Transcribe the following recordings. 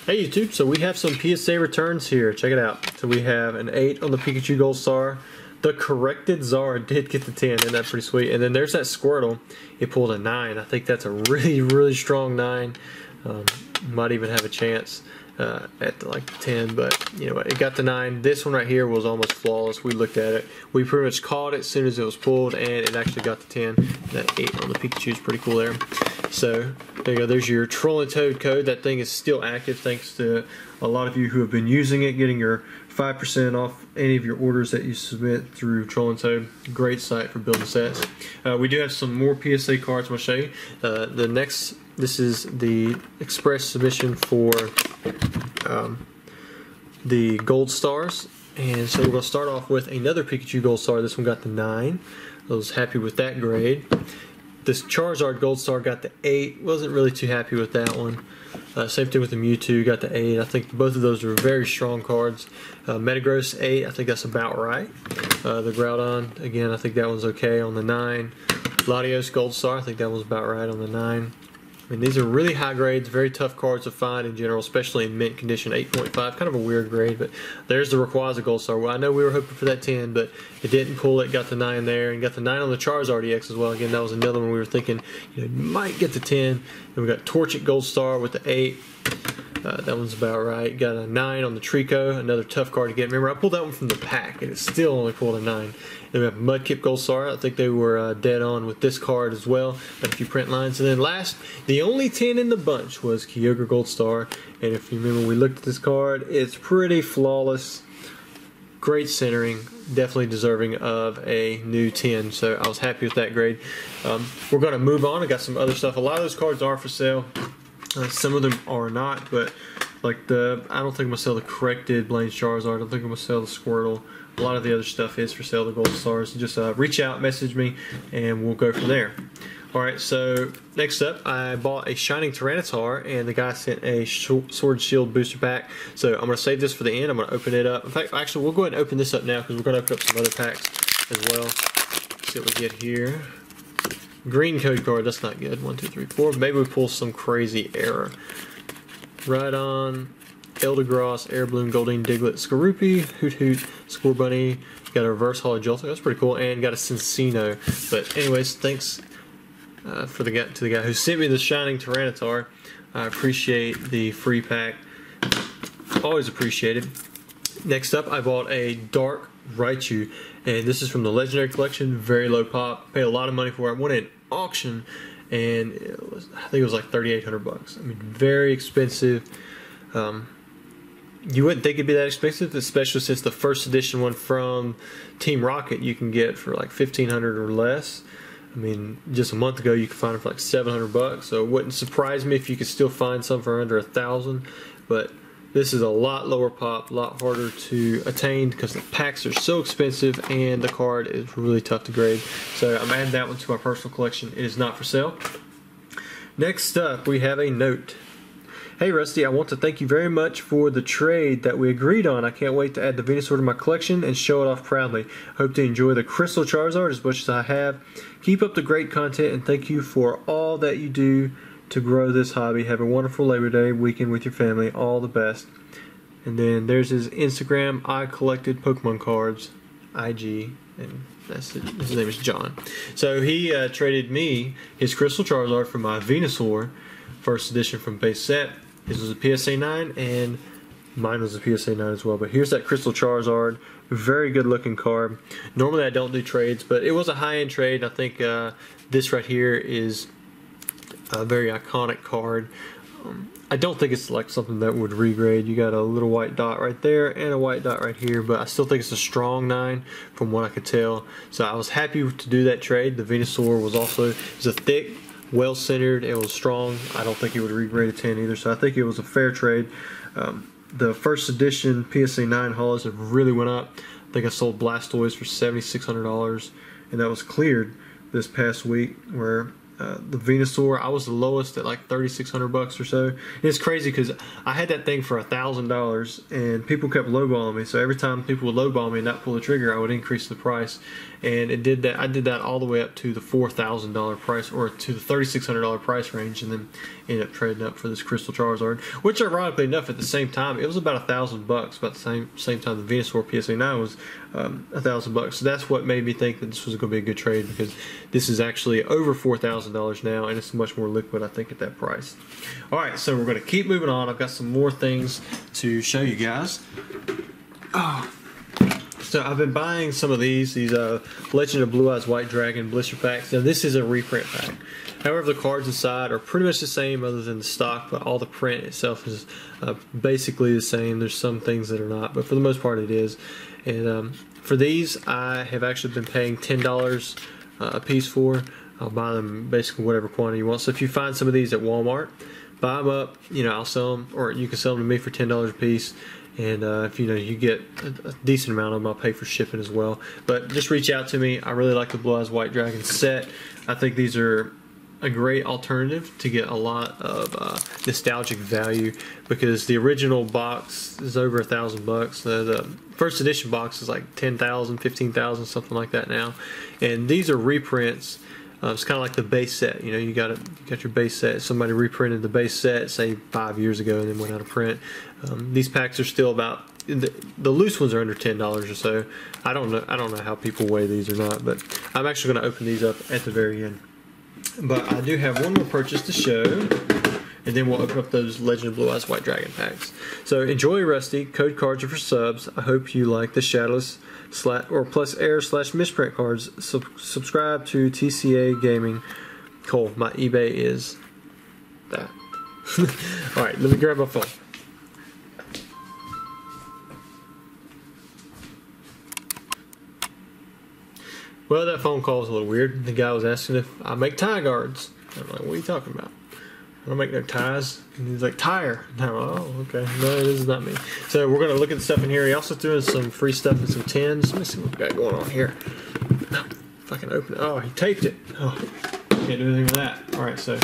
Hey YouTube, so we have some PSA returns here. Check it out. So we have an 8 on the Pikachu Gold Star. The corrected Zard did get the 10, isn't that pretty sweet? And then there's that Squirtle. It pulled a 9. I think that's a really strong 9. Might even have a chance at like 10, but you know, it got the 9. This one right here was almost flawless. We looked at it. We pretty much caught it as soon as it was pulled, and it actually got the 10. That 8 on the Pikachu is pretty cool there. So there you go. There's your Trolling Toad code. That thing is still active thanks to a lot of you who have been using it, getting your 5% off any of your orders that you submit through Trolling Toad. Great site for building sets. We do have some more PSA cards I'm going to show you. The next, this is the express submission for the Gold Stars. And so we're going to start off with another Pikachu Gold Star. This one got the 9. I was happy with that grade. This Charizard Gold Star got the 8. Wasn't really too happy with that one. Same thing with the Mewtwo, got the 8. I think both of those are very strong cards. Metagross 8, I think that's about right. The Groudon, again, I think that one's okay on the 9. Latios Gold Star, I think that one's about right on the 9. I mean, these are really high grades, very tough cards to find in general, especially in mint condition. 8.5, kind of a weird grade, but there's the Rayquaza Gold Star. Well, I know we were hoping for that 10, but it didn't pull it. Got the 9 there, and got the 9 on the Charizard EX as well. Again, that was another one we were thinking, you know, might get the 10. And we got Torchic Gold Star with the 8. That one's about right. Got a 9 on the Trico, another tough card to get. Remember, I pulled that one from the pack, and it still only pulled a 9. Then we have Mudkip Gold Star. I think they were dead on with this card as well. Got a few print lines. And then last, the only 10 in the bunch was Kyogre Gold Star. And if you remember, we looked at this card. It's pretty flawless. Great centering. Definitely deserving of a new 10. So I was happy with that grade. We're going to move on. I got some other stuff. A lot of those cards are for sale. Some of them are not, but like I don't think I'm going to sell the corrected Blaine's Charizard. I don't think I'm going to sell the Squirtle. A lot of the other stuff is for sale, the Gold Stars. Just reach out, message me, and we'll go from there. Alright, so next up, I bought a Shining Tyranitar, and the guy sent a Sword Shield booster pack. So I'm going to save this for the end. I'm going to open it up. In fact, actually, we'll go ahead and open this up now because we're going to open up some other packs as well. Let's see what we get here. Green code card, that's not good. 1, 2, 3, 4. Maybe we pull some crazy error. Rhydon, Eldegoss, Air Bloom, Goldeen, Diglett, Skorupi, Hoot Hoot, Scorbunny. Got a reverse holo Joltik, that's pretty cool, and got a Cincino. But anyways, thanks to the guy who sent me the Shining Tyranitar. I appreciate the free pack. Always appreciated. Next up, I bought a Dark Raichu, and this is from the Legendary Collection. Very low pop. Paid a lot of money for it. I won an auction, and I think it was like 3,800 bucks. I mean, very expensive. You wouldn't think it'd be that expensive, especially since the first edition one from Team Rocket you can get for like 1,500 or less. I mean, just a month ago you could find it for like 700 bucks. So it wouldn't surprise me if you could still find some for under 1,000. But this is a lot lower pop, a lot harder to attain because the packs are so expensive and the card is really tough to grade. So I'm adding that one to my personal collection. It is not for sale. Next up, we have a note. Hey Rusty, I want to thank you very much for the trade that we agreed on. I can't wait to add the Venusaur to my collection and show it off proudly. Hope to enjoy the Crystal Charizard as much as I have. Keep up the great content and thank you for all that you do to grow this hobby. Have a wonderful Labor Day weekend with your family. All the best. And then there's his Instagram. I collected Pokemon cards. IG. And that's it. His name is John. So he traded me his Crystal Charizard for my Venusaur. First edition from base set. His was a PSA 9 and mine was a PSA 9 as well. But here's that Crystal Charizard. Very good looking card. Normally I don't do trades, but it was a high-end trade. I think this right here is a very iconic card. I don't think it's like something that would regrade. You got a little white dot right there and a white dot right here, but I still think it's a strong 9 from what I could tell. So I was happy to do that trade. The Venusaur was also, it was a thick, well centered, it was strong. I don't think it would regrade a 10 either, so I think it was a fair trade. The first edition PSA 9 hauls have really went up. I think I sold Blastoise for $7,600, and that was cleared this past week, where the Venusaur. I was the lowest at like $3,600 or so. And it's crazy because I had that thing for $1,000 and people kept lowballing me. So every time people would lowball me and not pull the trigger, I would increase the price. And it did that. I did that all the way up to the $4,000 price, or to the $3,600 price range, and then ended up trading up for this Crystal Charizard. Which, ironically enough, at the same time, it was about $1,000. About the same time the Venusaur PSA 9 was $1,000. So that's what made me think that this was going to be a good trade, because this is actually over $4,000 now, and it's much more liquid, I think, at that price. All right, so we're going to keep moving on. I've got some more things to show you guys. Oh. So I've been buying some of these Legend of Blue Eyes White Dragon blister packs. Now this is a reprint pack. However, the cards inside are pretty much the same other than the stock, but all the print itself is basically the same. There's some things that are not, but for the most part it is. And for these, I have actually been paying $10 a piece for. I'll buy them basically whatever quantity you want. So if you find some of these at Walmart, buy them up. I'll sell them, or you can sell them to me for $10 a piece. And if you get a decent amount of them, I'll pay for shipping as well. But just reach out to me. I really like the Blue Eyes White Dragon set. I think these are a great alternative to get a lot of nostalgic value, because the original box is over $1,000. The first edition box is like $10,000, $15,000, something like that now. And these are reprints. It's kind of like the base set. You got your base set. Somebody reprinted the base set, say 5 years ago, and then went out of print. These packs are still about, the loose ones are under $10 or so. I don't know how people weigh these or not, but I'm actually going to open these up at the very end. But I do have one more purchase to show, and then we'll open up those Legend of Blue Eyes White Dragon packs. So enjoy, Rusty. Code cards are for subs. I hope you like the Shadowless or Plus Air / misprint cards. Subscribe to TCA Gaming. Cole, my eBay is that. Alright, let me grab my phone. Well, that phone call was a little weird. The guy was asking if I make tie guards. I'm like, what are you talking about? I don't make no ties. And he's like, tire. And I'm like, oh, okay. No, this is not me. So we're going to look at the stuff in here. He also threw in some free stuff and some tins. Let me see what we got going on here. If I can open it. Oh, he taped it. Oh, can't do anything with that. Alright, so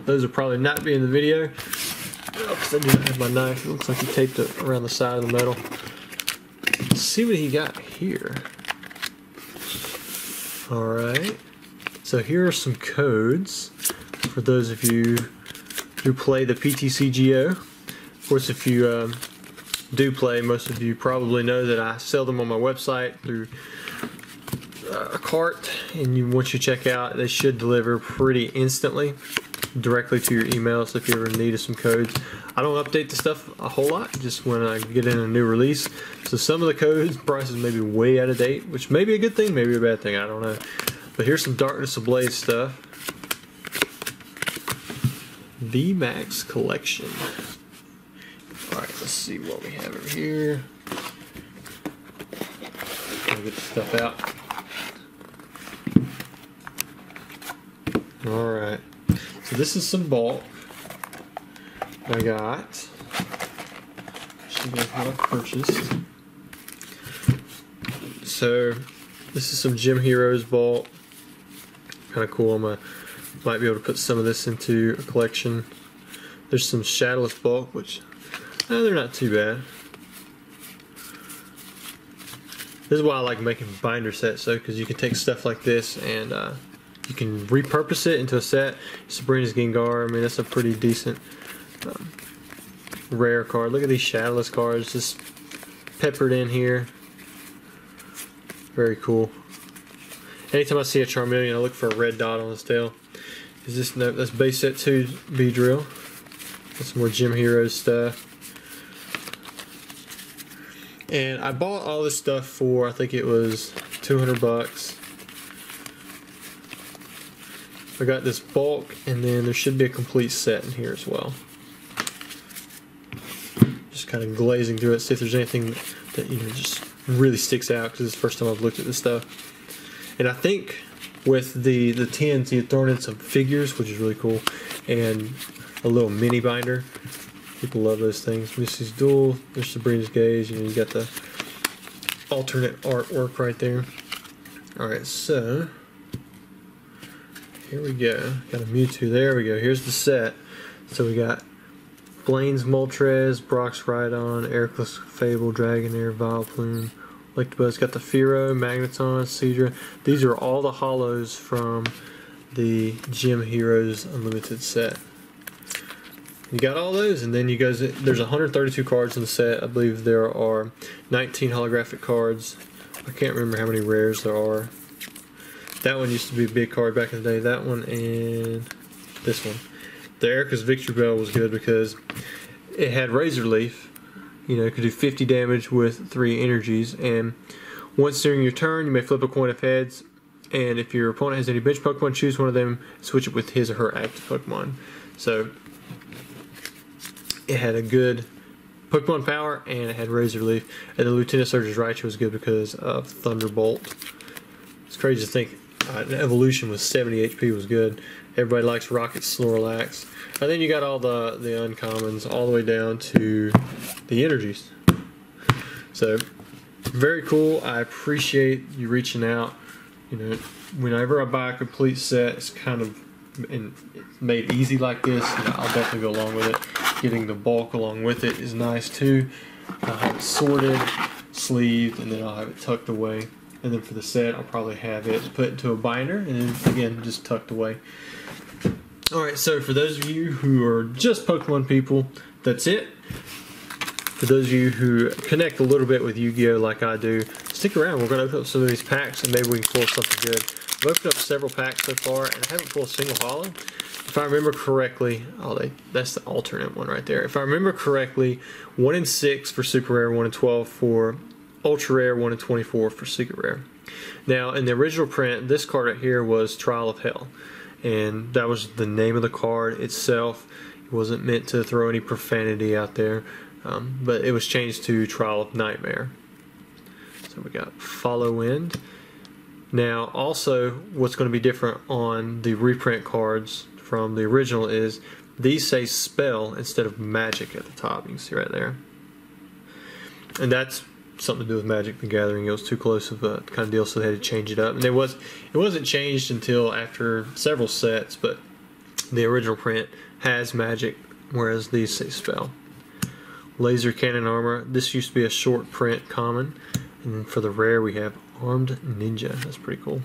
those will probably not be in the video, because I do not have my knife. It looks like he taped it around the side of the metal. Let's see what he got here. Alright, so here are some codes for those of you who play the PTCGO. Of course, if you do play, most of you probably know that I sell them on my website through a cart, and once you check out, they should deliver pretty instantly directly to your email. So if you ever needed some codes, I don't update the stuff a whole lot, just when I get in a new release. So some of the codes prices may be way out of date, which may be a good thing, maybe a bad thing, I don't know. But here's some Darkness Ablaze stuff. VMAX collection. Alright, let's see what we have over here. I'll get the stuff out. Alright, so this is some bulk I got. Show you guys what I purchased. So this is some Gym Heroes bulk. Kind of cool. Might be able to put some of this into a collection. There's some Shadowless bulk, which they're not too bad. This is why I like making binder sets, though, because you can take stuff like this and you can repurpose it into a set. Sabrina's Gengar, I mean, that's a pretty decent rare card. Look at these Shadowless cards just peppered in here. Very cool. Anytime I see a Charmeleon, I look for a red dot on his tail. Is this that's base set 2 Beedrill. That's some more Gym Heroes stuff. And I bought all this stuff for, I think it was $200. I got this bulk, and then there should be a complete set in here as well. Just kind of glazing through it, see if there's anything that just really sticks out, because it's the first time I've looked at this stuff. And I think with the tins, you've thrown in some figures, which is really cool, and a little mini binder. People love those things. Missy's Duel, there's Sabrina's Gaze, you got the alternate artwork right there. Alright, so here we go. Got a Mewtwo. There we go. Here's the set. So we got Blaine's Moltres, Brock's Rhydon, Ericless Fable, Dragonair, Vileplume, Electabuzz. Got the Fearow, Magneton, Seadra. These are all the holos from the Gym Heroes Unlimited set. You got all those, and then you guys, there's 132 cards in the set. I believe there are 19 holographic cards. I can't remember how many rares there are. That one used to be a big card back in the day. That one and this one. The Erica's Victory Bell was good because it had Razor Leaf. You know, it could do 50 damage with 3 energies, and once during your turn, you may flip a coin of heads, and if your opponent has any bench Pokemon, choose one of them, switch it with his or her active Pokemon. So it had a good Pokemon power, and it had Razor Leaf. And the Lieutenant Surge's Raichu was good because of Thunderbolt. It's crazy to think an evolution with 70 HP was good. Everybody likes Rocket Snorlax. And then you got all the uncommons all the way down to the energies. So very cool. I appreciate you reaching out. You know, whenever I buy a complete set, it's kind of made easy like this. You know, I'll definitely go along with it. Getting the bulk along with it is nice too. I'll have it sorted, sleeved, and then I'll have it tucked away. And then for the set, I'll probably have it put into a binder and then again just tucked away. Alright, so for those of you who are just Pokemon people, that's it. For those of you who connect a little bit with Yu-Gi-Oh! Like I do, stick around. We're going to open up some of these packs and maybe we can pull something good. I've opened up several packs so far and I haven't pulled a single holo. If I remember correctly, that's the alternate one right there. If I remember correctly, 1 in 6 for Super Rare, 1 in 12 for Ultra Rare, 1 in 24 for Secret Rare. Now, in the original print, this card right here was Trial of Hell. And that was the name of the card itself. It wasn't meant to throw any profanity out there. But it was changed to Trial of Nightmare. So we got Follow Wind. Now, also, what's going to be different on the reprint cards from the original is these say Spell instead of Magic at the top. You can see right there. And that's something to do with Magic the Gathering. It was too close of a kind of deal, so they had to change it up. And it wasn't changed until after several sets, but the original print has Magic, whereas these say Spell. Laser Cannon Armor. This used to be a short print common. And then for the rare, we have Armed Ninja. That's pretty cool.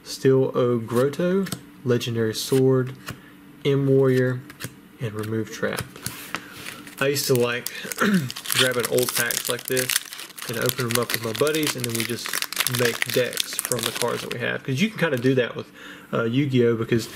Steel O Grotto, Legendary Sword, M-Warrior, and Remove Trap. I used to like grabbing old packs like this and open them up with my buddies, and then we just make decks from the cards that we have. Because you can kind of do that with Yu-Gi-Oh! Because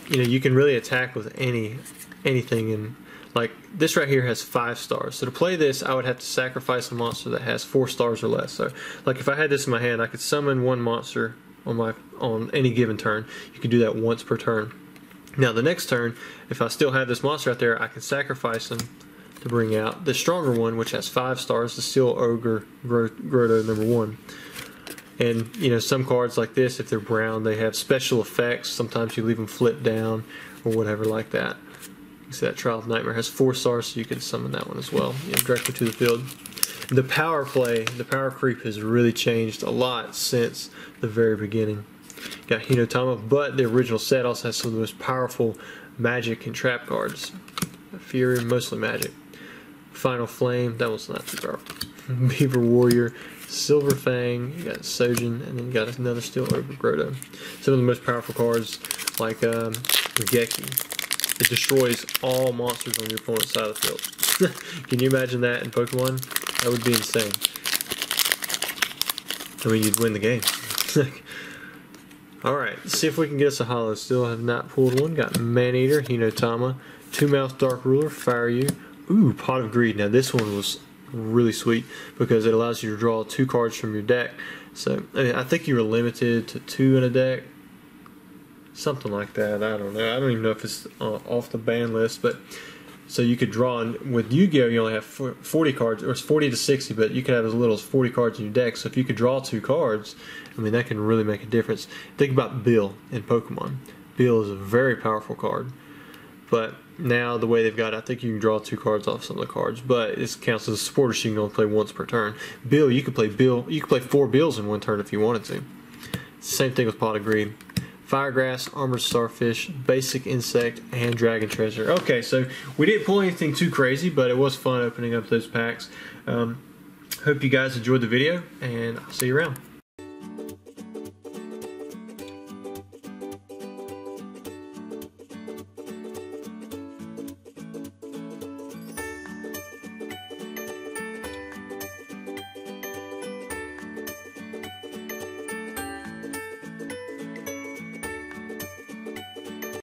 you know you can really attack with anything. And like this right here has 5 stars. So to play this, I would have to sacrifice a monster that has 4 stars or less. So like if I had this in my hand, I could summon one monster on any given turn. You can do that once per turn. Now the next turn, if I still have this monster out there, I can sacrifice him to bring out the stronger one, which has 5 stars, the Steel Ogre Grotto #1. And you know, some cards like this, if they're brown, they have special effects. Sometimes you leave them flipped down or whatever like that. You see that Trial of Nightmare has 4 stars, so you can summon that one as well, you know, directly to the field. The power play, the power creep has really changed a lot since the very beginning. Got Hinotama, but the original set also has some of the most powerful Magic and Trap cards. Fury, mostly Magic. Final Flame, that one's not too powerful. Beaver Warrior, Silver Fang, you got Sojin, and then you got another Steel Ogre Grotto. Some of the most powerful cards, like Regeki. It destroys all monsters on your opponent's side of the field. Can you imagine that in Pokemon? That would be insane. I mean, you'd win the game. Alright, let's see if we can get us a holo. Still have not pulled one. Got Maneater, Hinotama, Two Mouth Dark Ruler, Fire You. Ooh, Pot of Greed. Now this one was really sweet because it allows you to draw 2 cards from your deck. So I think you were limited to 2 in a deck. Something like that. I don't know. I don't even know if it's off the ban list, but so you could draw. And with Yu-Gi-Oh, you only have 40 cards, or it's 40 to 60, but you could have as little as 40 cards in your deck. So if you could draw 2 cards, I mean, that can really make a difference. Think about Bill in Pokemon. Bill is a very powerful card, but now the way they've got it, I think you can draw 2 cards off some of the cards, but it counts as a supporter, so you can only play once per turn. You could play 4 Bills in one turn if you wanted to. Same thing with Pot of Greed. Fire Grass, Armored Starfish, Basic Insect, and Dragon Treasure. Okay, so we didn't pull anything too crazy, but it was fun opening up those packs. Hope you guys enjoyed the video, and I'll see you around.